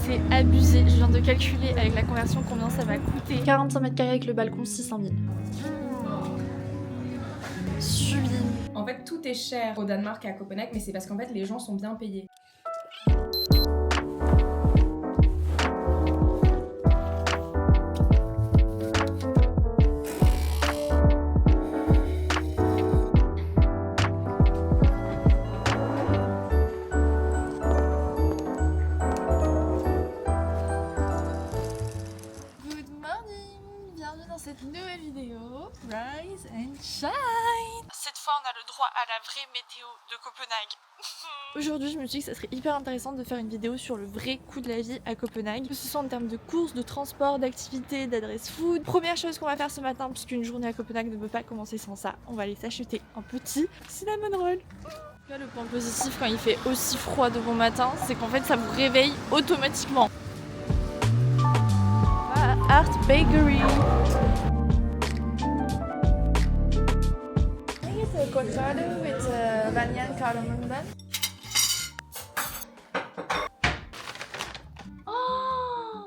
c'est abusé. Je viens de calculer avec la conversion combien ça m'a coûté. 45 mètres carrés avec le balcon, 600 000. Sublime. En fait, tout est cher au Danemark et à Copenhague, mais c'est parce qu'en fait, les gens sont bien payés. Cette nouvelle vidéo, Rise and Shine. Cette fois on a le droit à la vraie météo de Copenhague. Aujourd'hui je me suis dit que ça serait hyper intéressant de faire une vidéo sur le vrai coût de la vie à Copenhague, que ce soit en termes de courses, de transport, d'activités, d'adresse food. Première chose qu'on va faire ce matin, puisqu'une journée à Copenhague ne peut pas commencer sans ça, on va aller s'acheter un petit cinnamon roll. Là le point positif quand il fait aussi froid de bon matin, c'est qu'en fait ça vous réveille automatiquement. Art Bakery. Avocado with vanilla and cardamom bun. Oh,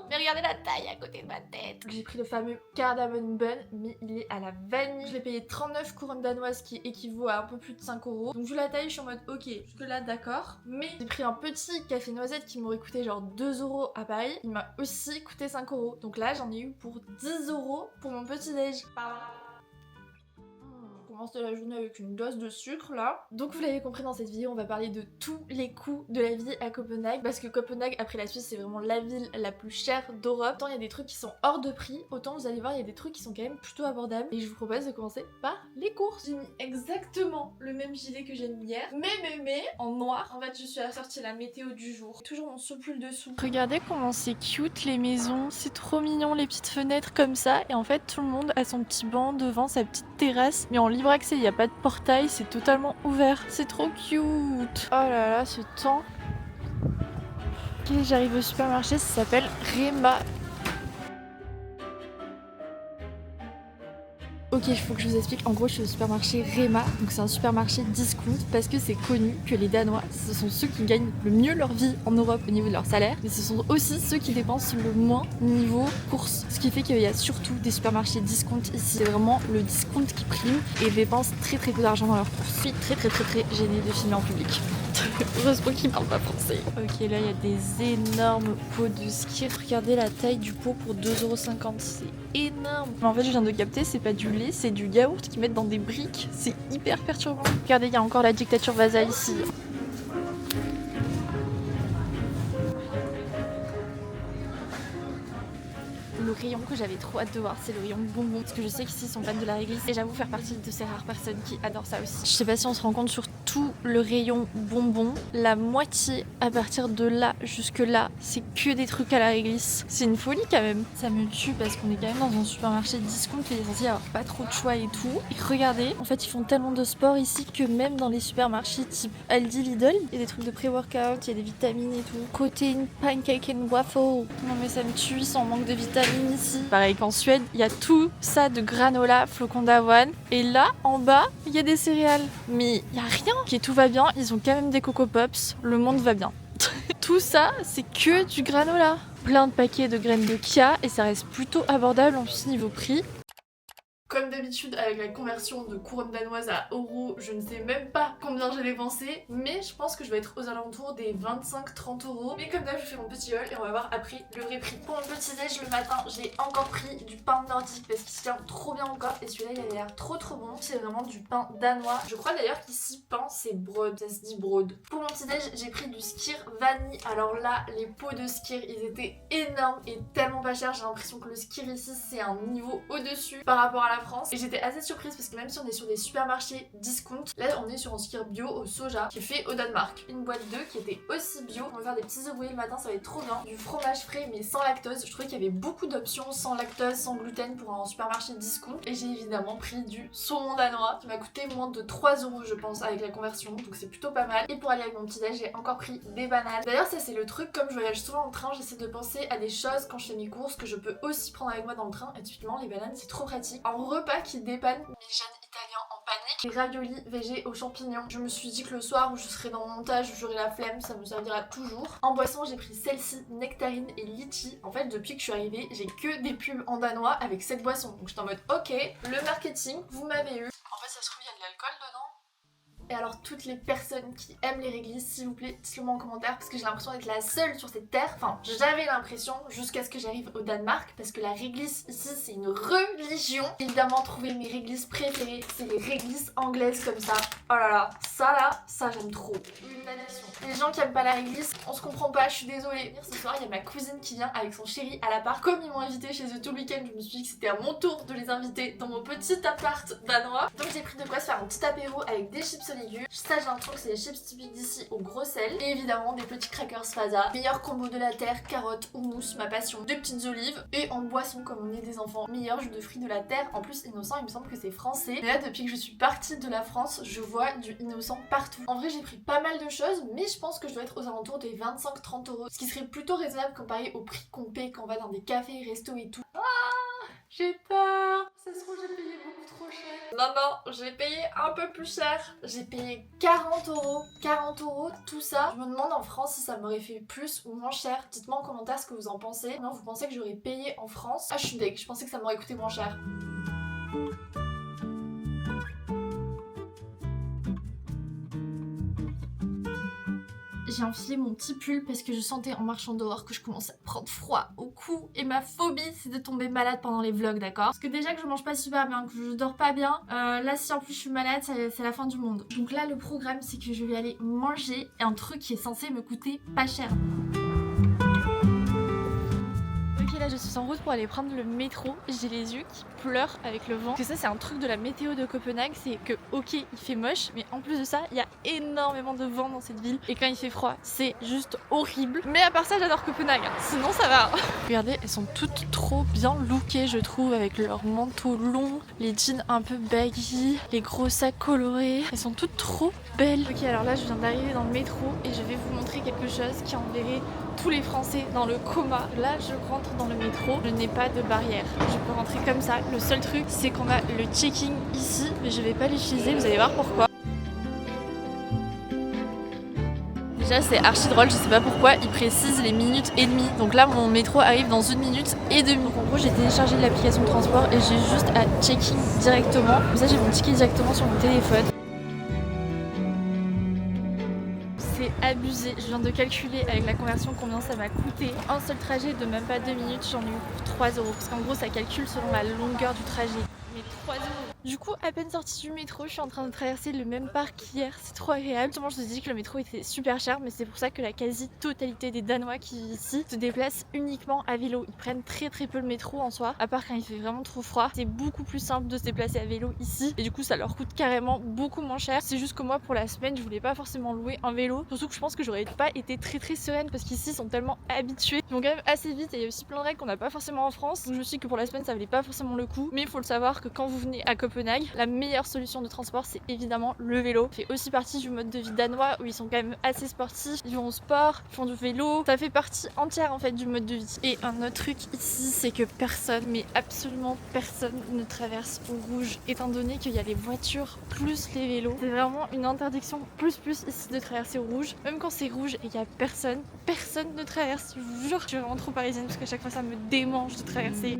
mais regardez la taille à côté de ma tête. J'ai pris le fameux cardamom bun, mais il est à la vanille. Je l'ai payé 39 couronnes danoises, qui équivaut à un peu plus de 5 €. Donc vu la taille, je suis en mode ok, jusque là d'accord. Mais j'ai pris un petit café noisette qui m'aurait coûté genre 2 € à Paris. Il m'a aussi coûté 5 €. Donc là, j'en ai eu pour 10 € pour mon petit déj. Pardon. De la journée avec une dose de sucre là. Donc vous l'avez compris, dans cette vidéo on va parler de tous les coûts de la vie à Copenhague, parce que Copenhague après la Suisse c'est vraiment la ville la plus chère d'Europe. Autant il y a des trucs qui sont hors de prix, autant vous allez voir il y a des trucs qui sont quand même plutôt abordables, et je vous propose de commencer par les courses. J'ai mis exactement le même gilet que j'ai mis hier, mais en noir. En fait je suis assortie la météo du jour, toujours mon soupul dessous. Regardez comment c'est cute les maisons, c'est trop mignon les petites fenêtres comme ça, et en fait tout le monde a son petit banc devant sa petite terrasse, mais en libre accès, il n'y a pas de portail, c'est totalement ouvert. C'est trop cute. Oh là là, ce temps. Ok, j'arrive au supermarché, ça s'appelle Rema. Ok, il faut que je vous explique. En gros, je suis au supermarché Rema, donc c'est un supermarché discount parce que c'est connu que les Danois, ce sont ceux qui gagnent le mieux leur vie en Europe au niveau de leur salaire, mais ce sont aussi ceux qui dépensent le moins niveau courses. Ce qui fait qu'il y a surtout des supermarchés discount ici. C'est vraiment le discount qui prime et ils dépensent très peu d'argent dans leurs courses. Je suis très gênée de filmer en public. Heureusement qu'ils parlent pas français. Ok, là il y a des énormes pots de ski. Regardez la taille du pot pour 2,50 €. C'est énorme. Mais en fait, je viens de capter, c'est pas du lait, c'est du yaourt qu'ils mettent dans des briques. C'est hyper perturbant. Regardez, il y a encore la dictature Vasa ici. Le rayon que j'avais trop hâte de voir, c'est le rayon bonbons, parce que je sais qu'ici ils sont fans de la réglisse et j'avoue faire partie de ces rares personnes qui adorent ça aussi. Je sais pas si on se rend compte, sur tout le rayon bonbons, la moitié à partir de là jusque là, c'est que des trucs à la réglisse. C'est une folie quand même. Ça me tue parce qu'on est quand même dans un supermarché discount qui est censé avoir pas trop de choix et tout. Et regardez, en fait ils font tellement de sport ici que même dans les supermarchés type Aldi, Lidl, il y a des trucs de pré-workout, il y a des vitamines et tout. Côté pancake and waffle. Non mais ça me tue, sans manque de vitamines ici. Pareil qu'en Suède, il y a tout ça de granola, flocons d'avoine. Et là, en bas, il y a des céréales. Mais il y a rien. Ok, tout va bien. Ils ont quand même des Coco Pops. Le monde va bien. Tout ça, c'est que du granola. Plein de paquets de graines de chia et ça reste plutôt abordable en plus niveau prix. Comme d'habitude, avec la conversion de couronne danoise à euros, je ne sais même pas combien j'ai dépensé, mais je pense que je vais être aux alentours des 25-30 €. Mais comme d'hab, je fais mon petit haul et on va voir après le vrai prix. Pour mon petit déj le matin, j'ai encore pris du pain nordique parce qu'il se tient trop bien encore, et celui-là il a l'air trop bon. C'est vraiment du pain danois. Je crois d'ailleurs qu'ici pain c'est brod, ça se dit brod. Pour mon petit déj, j'ai pris du skyr vanille. Alors là, les pots de skyr, ils étaient énormes et tellement pas chers. J'ai l'impression que le skyr ici c'est un niveau au-dessus par rapport à la France, et j'étais assez surprise parce que même si on est sur des supermarchés discount, là on est sur un skyr bio au soja qui est fait au Danemark. Une boîte d'œufs qui était aussi bio. On va faire des petits œufs brouillés le matin, ça va être trop bien. Du fromage frais mais sans lactose. Je trouvais qu'il y avait beaucoup d'options sans lactose, sans gluten pour un supermarché discount. Et j'ai évidemment pris du saumon danois qui m'a coûté moins de 3 € je pense avec la conversion, donc c'est plutôt pas mal. Et pour aller avec mon petit déj, j'ai encore pris des bananes. D'ailleurs ça c'est le truc, comme je voyage souvent en train, j'essaie de penser à des choses quand je fais mes courses que je peux aussi prendre avec moi dans le train, et typiquement les bananes c'est trop pratique. En repas qui dépanne mes jeunes italiens en panique. Les raviolis végé aux champignons. Je me suis dit que le soir où je serai dans mon montage, j'aurai la flemme, ça me servira toujours. En boisson, j'ai pris celle-ci, nectarine et litchi. En fait, depuis que je suis arrivée, j'ai que des pubs en danois avec cette boisson. Donc j'étais en mode ok, le marketing, vous m'avez eu. En fait, ça se trouve, il y a de l'alcool dedans. Et alors toutes les personnes qui aiment les réglisses, s'il vous plaît, dites-le moi en commentaire parce que j'ai l'impression d'être la seule sur cette terre. Enfin, j'avais l'impression jusqu'à ce que j'arrive au Danemark parce que la réglisse ici c'est une religion. Évidemment, trouver mes réglisses préférées, c'est les réglisses anglaises comme ça. Oh là, ça j'aime trop. Une addiction. Les gens qui aiment pas la réglisse, on se comprend pas, je suis désolée. Ce soir, il y a ma cousine qui vient avec son chéri à l'appart. Comme ils m'ont invité chez eux tout le week-end, je me suis dit que c'était à mon tour de les inviter dans mon petit appart danois. Donc j'ai pris de quoi se faire un petit apéro avec des chips légumes. Ça j'ai l'impression que c'est les chips typiques d'ici au gros sel. Et évidemment des petits crackers Fasa. Meilleur combo de la terre, carottes, houmous, ma passion. Deux petites olives. Et en boisson comme on est des enfants, meilleur jus de fruits de la terre. En plus innocent, il me semble que c'est français. Et là depuis que je suis partie de la France, je vois du innocent partout. En vrai j'ai pris pas mal de choses, mais je pense que je dois être aux alentours des 25-30 €. Ce qui serait plutôt raisonnable comparé au prix qu'on paie quand on va dans des cafés, restos et tout. J'ai peur. Ça se trouve j'ai payé beaucoup trop cher. Non, j'ai payé un peu plus cher. J'ai payé 40 €. 40 € tout ça. Je me demande en France si ça m'aurait fait plus ou moins cher. Dites-moi en commentaire ce que vous en pensez. Non, vous pensez que j'aurais payé en France? Ah, je suis deg. Je pensais que ça m'aurait coûté moins cher. J'ai enfilé mon petit pull parce que je sentais en marchant dehors que je commençais à prendre froid au cou. Et ma phobie c'est de tomber malade pendant les vlogs, d'accord? Parce que déjà que je mange pas super bien, que je dors pas bien, là si en plus je suis malade c'est la fin du monde. Donc là le programme c'est que je vais aller manger un truc qui est censé me coûter pas cher. Là je suis en route pour aller prendre le métro, j'ai les yeux qui pleurent avec le vent. Parce que ça c'est un truc de la météo de Copenhague, c'est que ok il fait moche, mais en plus de ça il y a énormément de vent dans cette ville. Et quand il fait froid c'est juste horrible. Mais à part ça j'adore Copenhague, sinon ça va. Regardez, elles sont toutes trop bien lookées je trouve, avec leurs manteaux longs, les jeans un peu baggy, les gros sacs colorés. Elles sont toutes trop belles. Ok, alors là je viens d'arriver dans le métro et je vais vous montrer quelque chose qui enverrait tous les Français dans le coma. Là je rentre dans le métro, je n'ai pas de barrière, je peux rentrer comme ça. Le seul truc c'est qu'on a le checking ici, mais je vais pas l'utiliser, vous allez voir pourquoi. Déjà c'est archi drôle, je sais pas pourquoi, ils précisent les minutes et demie. Donc là mon métro arrive dans 1 minute et demie. Donc en gros j'ai téléchargé l'application de transport et j'ai juste à checking directement. Comme ça j'ai mon ticket directement sur mon téléphone. C'est abusé, je viens de calculer avec la conversion combien ça m'a coûté. Un seul trajet de même pas 2 minutes, j'en ai eu pour 3 €. Parce qu'en gros ça calcule selon la longueur du trajet. Mais 3 €. Du coup, à peine sortie du métro, je suis en train de traverser le même parc qu'hier, c'est trop agréable. Justement, je me suis dit que le métro était super cher, mais c'est pour ça que la quasi-totalité des Danois qui vivent ici se déplacent uniquement à vélo. Ils prennent très peu le métro en soi, à part quand il fait vraiment trop froid. C'est beaucoup plus simple de se déplacer à vélo ici, et du coup ça leur coûte carrément beaucoup moins cher. C'est juste que moi pour la semaine, je voulais pas forcément louer un vélo, surtout que je pense que j'aurais pas été très sereine parce qu'ici ils sont tellement habitués. Ils vont quand même assez vite et il y a aussi plein de règles qu'on n'a pas forcément en France. Donc je me suis dit que pour la semaine ça valait pas forcément le coup, mais il faut le savoir que quand vous venez à Copenhague, la meilleure solution de transport c'est évidemment le vélo. Ça fait aussi partie du mode de vie danois où ils sont quand même assez sportifs, ils vont au sport, ils font du vélo, ça fait partie entière en fait du mode de vie. Et un autre truc ici c'est que personne, mais absolument personne ne traverse au rouge, étant donné qu'il y a les voitures plus les vélos. C'est vraiment une interdiction plus ici de traverser au rouge. Même quand c'est rouge et il y a personne ne traverse, je vous jure. Je suis vraiment trop parisienne parce qu'à chaque fois ça me démange de traverser.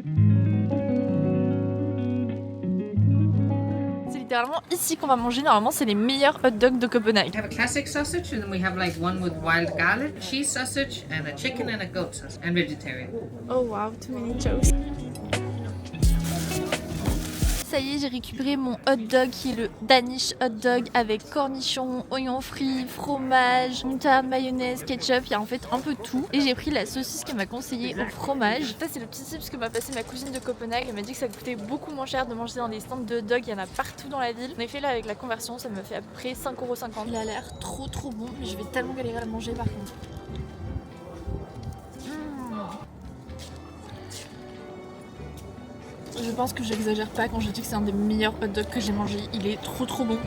C'est littéralement ici qu'on va manger. Normalement, c'est les meilleurs hot dogs de Copenhague. We have a classic sausage, and then we have like one with wild garlic, cheese sausage, and a chicken and a goat sausage, and vegetarian. Oh wow, too many jokes. Ça y est, j'ai récupéré mon hot dog qui est le Danish hot dog avec cornichons, oignons frits, fromage, moutarde, mayonnaise, ketchup, il y a en fait un peu de tout. Et j'ai pris la saucisse qu'elle m'a conseillée au fromage. Ça c'est le petit tips que m'a passé ma cousine de Copenhague. Elle m'a dit que ça coûtait beaucoup moins cher de manger dans des stands de hot dog, il y en a partout dans la ville. En effet là avec la conversion ça me fait à peu près 5,50 €. Il a l'air trop bon, mais je vais tellement galérer à le manger par contre. Je pense que j'exagère pas quand je dis que c'est un des meilleurs hot dogs que j'ai mangé. Il est trop bon.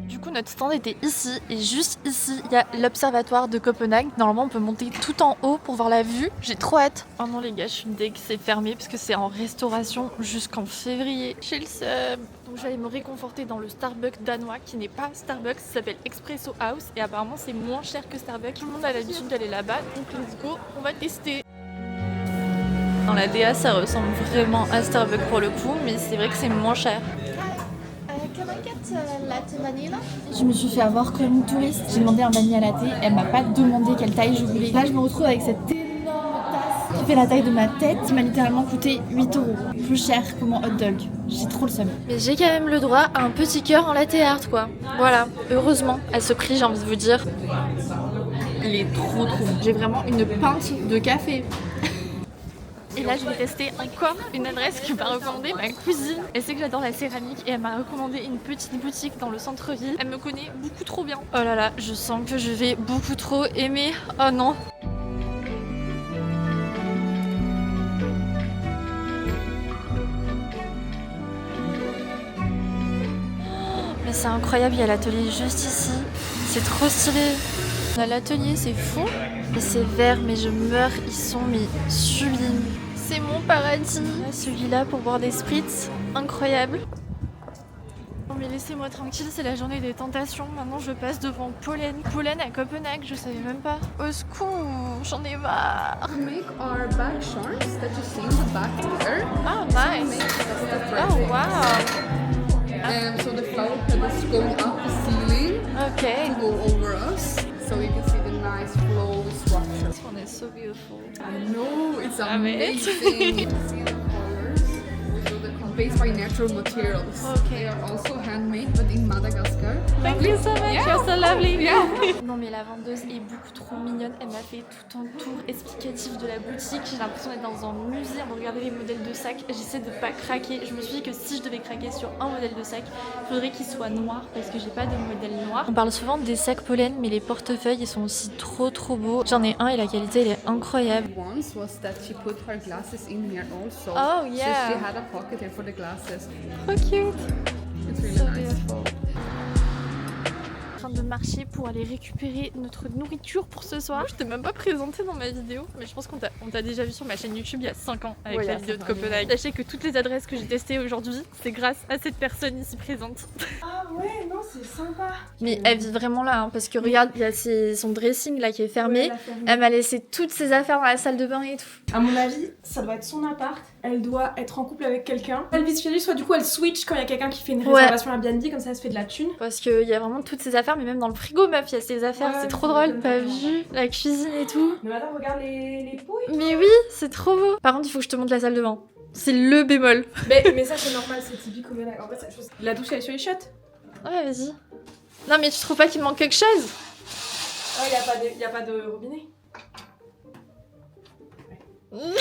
Du coup notre stand était ici et juste ici, il y a l'observatoire de Copenhague. Normalement, on peut monter tout en haut pour voir la vue. J'ai trop hâte. Oh non les gars, je suis deg, c'est fermé parce que c'est en restauration jusqu'en février. J'ai le seum. Donc j'allais me réconforter dans le Starbucks danois qui n'est pas Starbucks, ça s'appelle Espresso House et apparemment c'est moins cher que Starbucks. Tout le monde a l'habitude d'aller là-bas, donc let's go, on va tester. Dans la DA, ça ressemble vraiment à Starbucks pour le coup, mais c'est vrai que c'est moins cher. Je me suis fait avoir comme une touriste. J'ai demandé un vanilla latte, elle m'a pas demandé quelle taille je voulais. Là, je me retrouve avec cette énorme tasse qui fait la taille de ma tête, qui m'a littéralement coûté 8 €. Plus cher que mon hot dog. J'ai trop le seum. Mais j'ai quand même le droit à un petit cœur en latte art, quoi. Voilà, heureusement. À ce prix, j'ai envie de vous dire. Il est trop bon. J'ai vraiment une pinte de café. Et là, je vais tester encore une adresse que m'a recommandée ma cousine. Elle sait que j'adore la céramique et elle m'a recommandé une petite boutique dans le centre-ville. Elle me connaît beaucoup trop bien. Oh là là, je sens que je vais beaucoup trop aimer. Oh non. Mais c'est incroyable, il y a l'atelier juste ici. C'est trop stylé. L'atelier, c'est fou. Et c'est vert, mais je meurs. Ils sont sublimes. C'est mon paradis. Celui-là pour boire des spritz, incroyable. Non mais laissez-moi tranquille, c'est la journée des tentations. Maintenant je passe devant Pollen. Pollen à Copenhague, je savais même pas. Au secours, j'en ai marre. Make our back charms that you see in the back here. Oh nice. Oh wow. So the flower petals go up the ceiling Okay. to go over us. So you can see the nice flow structure. This one is so beautiful. I know, it's Amazing. amazing. You can see the colors. So they're based by natural materials. Okay. They are also handmade, but in Madagascar. Thank you so much, Yeah. you're so lovely. Yeah. Non mais la vendeuse est beaucoup trop mignonne, elle m'a fait tout un tour explicatif de la boutique, j'ai l'impression d'être dans un musée en train de regarder les modèles de sacs, j'essaie de pas craquer, je me suis dit que si je devais craquer sur un modèle de sac, il faudrait qu'il soit noir parce que j'ai pas de modèle noir. On parle souvent des sacs pollen mais les portefeuilles ils sont aussi trop beaux, j'en ai un et la qualité elle est incroyable. Once was that she put her glasses in here also. Oh, yeah. So she had a pocket here for the glasses. Trop cute. It's really So nice. beautiful. De marcher pour aller récupérer notre nourriture pour ce soir. Je t'ai même pas présenté dans ma vidéo, mais je pense qu'on t'a déjà vu sur ma chaîne YouTube il y a 5 ans avec la vidéo de Copenhague. Sachez que toutes les adresses que j'ai testées aujourd'hui, c'est grâce à cette personne ici présente. Ah ouais, non, c'est sympa. Mais elle vit vraiment là, hein, parce que regarde, il y a son dressing là qui est fermé. Ouais, Elle m'a laissé toutes ses affaires dans la salle de bain et tout. à mon avis, ça doit être son appart. Elle doit être en couple avec quelqu'un. Elle vit soit du coup elle switch quand il y a quelqu'un qui fait une Ouais. réservation Airbnb, comme ça elle se fait de la thune. Parce qu'il y a vraiment toutes ses affaires, mais même dans le frigo, meuf, il y a ses affaires. Ouais, c'est trop ça drôle, m'étonne t'as pas. vu la cuisine et tout. Mais maintenant regarde les pouilles. Mais oui, c'est trop beau. Par contre, il faut que je te montre la salle de bain. C'est le bémol. Mais ça c'est normal, c'est typique Copenhague. En fait, c'est la chose. La douche elle est sur les chiottes. Ouais, vas-y. Non, mais tu trouves pas qu'il me manque quelque chose? Ah, y a pas de robinet.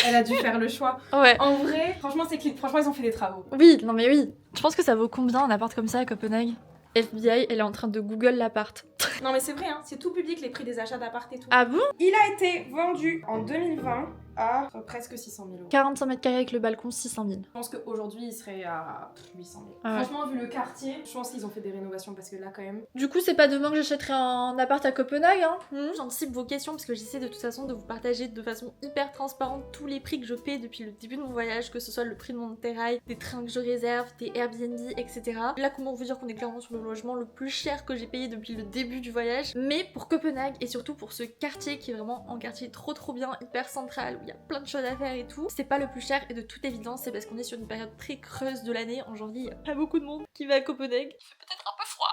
Elle a dû faire le choix. Ouais. En vrai, franchement c'est clean. Franchement ils ont fait des travaux. Oui, non mais oui. Je pense que ça vaut combien un appart comme ça à Copenhague? FBI, elle est en train de Google l'appart. Non mais c'est vrai, hein, c'est tout public les prix des achats d'appart et tout. Ah bon? Il a été vendu en 2020 à presque 600 000 €. 45 mètres carrés avec le balcon, 600 000. Je pense qu'aujourd'hui il serait à 800 000. Ah ouais. Franchement vu le quartier, je pense qu'ils ont fait des rénovations parce que là quand même... Du coup, c'est pas demain que j'achèterai un appart à Copenhague, hein. J'anticipe vos questions parce que j'essaie de toute façon de vous partager de façon hyper transparente tous les prix que je paie depuis le début de mon voyage, que ce soit le prix de mon terrail, des trains que je réserve, des Airbnb, etc. Là, comment vous dire qu'on est clairement sur le logement le plus cher que j'ai payé depuis le début du voyage. Mais pour Copenhague et surtout pour ce quartier qui est vraiment un quartier trop bien, hyper central, où il y a plein de choses à faire et tout, c'est pas le plus cher et de toute évidence, c'est parce qu'on est sur une période très creuse de l'année. En janvier, il y a pas beaucoup de monde qui va à Copenhague. Il fait peut-être un peu froid.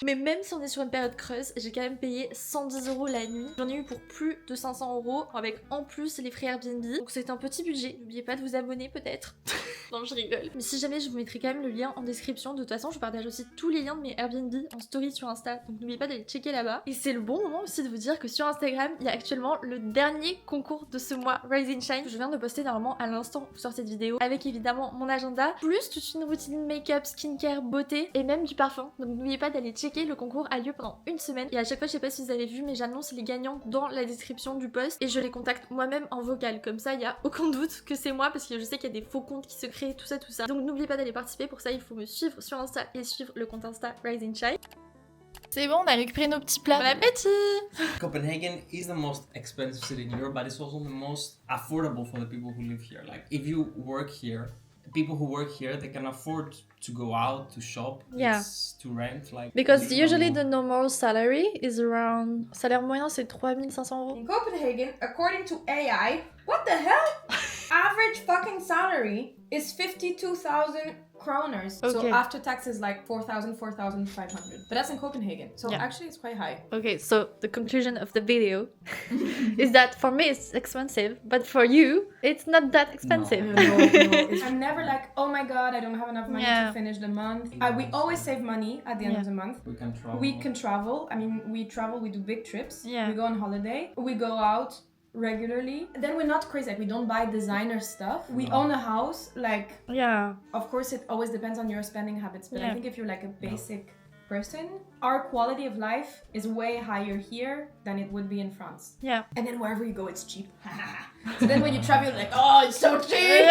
Mais même si on est sur une période creuse, j'ai quand même payé 110 € la nuit. J'en ai eu pour plus de 500 € avec en plus les frais Airbnb. Donc c'est un petit budget. N'oubliez pas de vous abonner peut-être. Non, je rigole. Mais si jamais, je vous mettrai quand même le lien en description. De toute façon, je partage aussi tous les liens de mes Airbnb en story sur Insta. Donc n'oubliez pas d'aller checker là-bas. Et c'est le bon moment aussi de vous dire que sur Instagram, il y a actuellement le dernier concours de ce mois, Rise and Shine. Je viens de poster normalement à l'instant où sort cette vidéo. Avec évidemment mon agenda, plus toute une routine make-up, skincare, beauté et même du parfum. Donc n'oubliez pas d'aller checker. Le concours a lieu pendant une semaine. Et à chaque fois, je sais pas si vous avez vu, mais j'annonce les gagnants dans la description du post. Et je les contacte moi-même en vocal. Comme ça, il y a aucun doute que c'est moi. Parce que je sais qu'il y a des faux comptes qui se créent, tout ça. Donc n'oubliez pas d'aller participer. Pour ça, il faut me suivre sur Insta et suivre le compte Insta Rise and Shine. C'est bon, on a récupéré nos petits plats. Bon appétit! Copenhagen is the most expensive city in Europe, but it's also the most affordable for the people who live here. Like, if you work here, people who work here, they can afford to go out, to shop, Yeah. to rent. Like, Because you usually know. the normal salary is around... Salaire moyen, c'est 3500 €. In Copenhagen, according to AI, what the hell? Average fucking salary is 52,000 kroners. So Okay. after taxes, like 4,500. But that's in Copenhagen. So Yeah. actually, it's quite high. Okay, so the conclusion of the video is that for me it's expensive, but for you it's not that expensive. No, I'm never like, oh my god, I don't have enough money Yeah. to finish the month. We always save money at the end Yeah. of the month. We can travel. We can travel. I mean, we travel, we do big trips. Yeah. We go on holiday. We go out regularly. Then we're not crazy. Like, we don't buy designer stuff. We No. own a house. Like, Yeah, of course, it always depends on your spending habits. But Yeah. I think if you're like a basic person, our quality of life is way higher here than it would be in France. yeah. And then wherever you go, it's cheap. So then when you travel, you're like, oh, it's so cheap!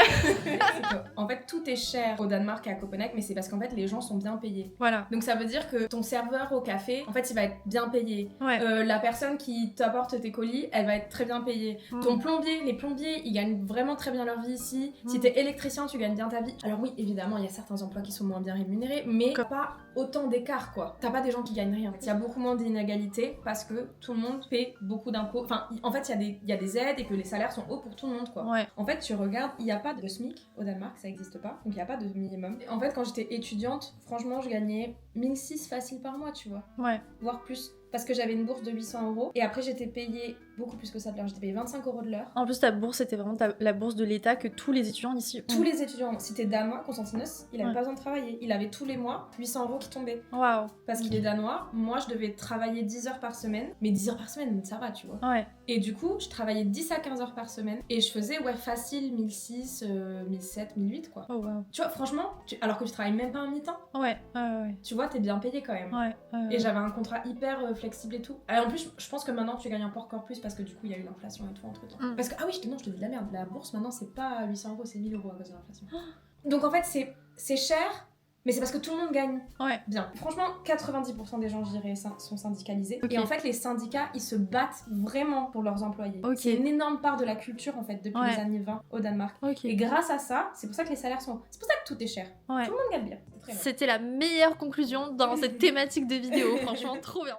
En fait, tout est cher au Danemark et à Copenhague, mais c'est parce qu'en fait, les gens sont bien payés. Voilà. Donc ça veut dire que ton serveur au café, en fait, il va être bien payé. Ouais. La personne qui t'apporte tes colis, elle va être très bien payée. Ton plombier, les plombiers, ils gagnent vraiment très bien leur vie ici. Si t'es électricien, tu gagnes bien ta vie. Alors oui, évidemment, il y a certains emplois qui sont moins bien rémunérés, mais pas autant d'écart, quoi. T'as pas des gens qui gagnent rien. Il y a beaucoup moins d'inégalités parce que tout le monde paie beaucoup d'impôts. Enfin, en fait, il y a des aides et que les salaires sont hauts pour tout le monde, quoi. Ouais. En fait, tu regardes, il n'y a pas de SMIC au Danemark, ça n'existe pas, donc il n'y a pas de minimum. En fait, quand j'étais étudiante, franchement, je gagnais 1600 facile par mois, tu vois, Ouais. voire plus. Parce que j'avais une bourse de 800 €, et après j'étais payée beaucoup plus que ça de l'heure, j'étais payée 25 € de l'heure. En plus, ta bourse, c'était vraiment la bourse de l'État que tous les étudiants ici ont. Tous les étudiants, si t'es danois, Constantinos, il avait Ouais. pas besoin de travailler. Il avait tous les mois 800 € qui tombaient. Waouh. Parce qu'il est danois, moi je devais travailler 10 heures par semaine, mais 10 heures par semaine, ça va, tu vois. Ouais. Et du coup, je travaillais 10 à 15 heures par semaine, et je faisais, ouais, facile 1600, 1700, 1800, quoi. Oh wow. Tu vois, franchement, alors que tu travailles même pas un mi-temps, Ouais. Ouais. tu vois, t'es bien payé quand même. Ouais. Et j'avais un contrat hyper flexible et tout. Et en plus, je pense que maintenant tu gagnes encore plus parce que du coup, il y a eu l'inflation et tout entre temps. Mm. Parce que, ah oui, je te dis de la merde, la bourse maintenant c'est pas 800 €, c'est 1000 € à cause de l'inflation. Donc en fait, c'est cher, mais c'est parce que tout le monde gagne Ouais. bien. Franchement, 90% des gens, je dirais, sont syndicalisés. Ok. Et en fait, les syndicats, ils se battent vraiment pour leurs employés. Ok. C'est une énorme part de la culture en fait depuis Ouais. les années 20 au Danemark. Ok. Et grâce à ça, c'est pour ça que les salaires sont. C'est pour ça que tout est cher. Ouais. Tout le monde gagne bien. C'est très bien. C'était la meilleure conclusion dans cette thématique de vidéo. Franchement, trop bien.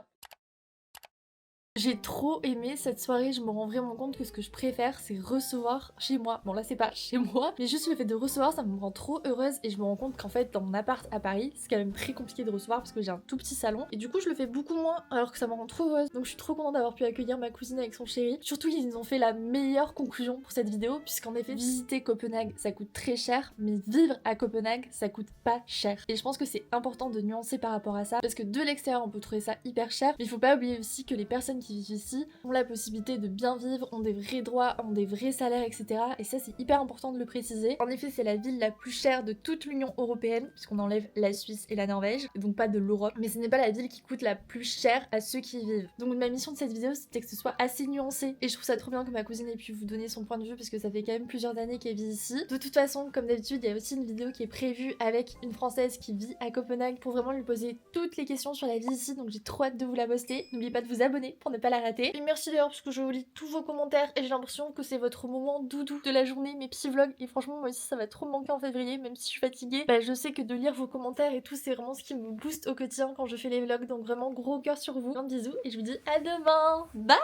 J'ai trop aimé cette soirée, je me rends vraiment compte que ce que je préfère c'est recevoir chez moi. Bon là c'est pas chez moi, mais juste le fait de recevoir ça me rend trop heureuse et je me rends compte qu'en fait dans mon appart à Paris c'est quand même très compliqué de recevoir parce que j'ai un tout petit salon et du coup je le fais beaucoup moins alors que ça me rend trop heureuse. Donc je suis trop contente d'avoir pu accueillir ma cousine avec son chéri. Surtout ils nous ont fait la meilleure conclusion pour cette vidéo puisqu'en effet visiter Copenhague ça coûte très cher mais vivre à Copenhague ça coûte pas cher. Et je pense que c'est important de nuancer par rapport à ça parce que de l'extérieur on peut trouver ça hyper cher mais il faut pas oublier aussi que les personnes qui vivent ici ont la possibilité de bien vivre, ont des vrais droits, ont des vrais salaires, etc. Et ça, c'est hyper important de le préciser. En effet, c'est la ville la plus chère de toute l'Union européenne, puisqu'on enlève la Suisse et la Norvège, et donc pas de l'Europe. Mais ce n'est pas la ville qui coûte la plus chère à ceux qui y vivent. Donc ma mission de cette vidéo, c'était que ce soit assez nuancé. Et je trouve ça trop bien que ma cousine ait pu vous donner son point de vue, parce que ça fait quand même plusieurs années qu'elle vit ici. De toute façon, comme d'habitude, il y a aussi une vidéo qui est prévue avec une Française qui vit à Copenhague, pour vraiment lui poser toutes les questions sur la vie ici, donc j'ai trop hâte de vous la poster. N'oubliez pas de vous abonner pour ne pas la rater. Et merci d'ailleurs parce que je vous lis tous vos commentaires et j'ai l'impression que c'est votre moment doudou de la journée, mes petits vlogs. Et franchement, moi aussi, ça va trop me manquer en février, même si je suis fatiguée. Bah, je sais que de lire vos commentaires et tout, c'est vraiment ce qui me booste au quotidien quand je fais les vlogs. Donc vraiment, gros cœur sur vous. Plein de bisous et je vous dis à demain. Bye!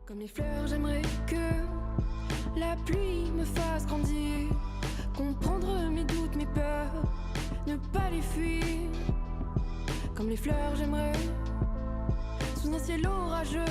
Comme les fleurs, j'aimerais que la pluie me fasse grandir, comprendre mes doutes, mes peurs, ne pas les fuir. Comme les fleurs, j'aimerais sous un ciel orageux